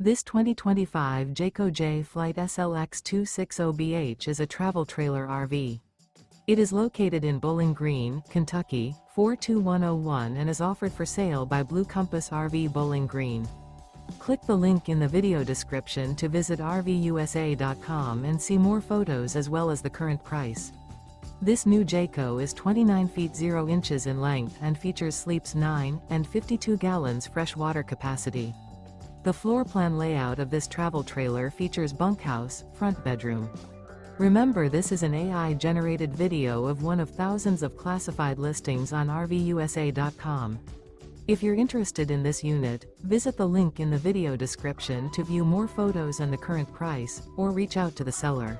This 2025 Jayco Jay Flight SLX 260BH is a travel trailer RV. It is located in Bowling Green, Kentucky, 42101 and is offered for sale by Blue Compass RV Bowling Green. Click the link in the video description to visit RVUSA.com and see more photos as well as the current price. This new Jayco is 29 feet 0 inches in length and features sleeps 9 and 52 gallons fresh water capacity. The floor plan layout of this travel trailer features bunkhouse, front bedroom. Remember, this is an AI-generated video of one of thousands of classified listings on RVUSA.com. If you're interested in this unit, visit the link in the video description to view more photos and the current price, or reach out to the seller.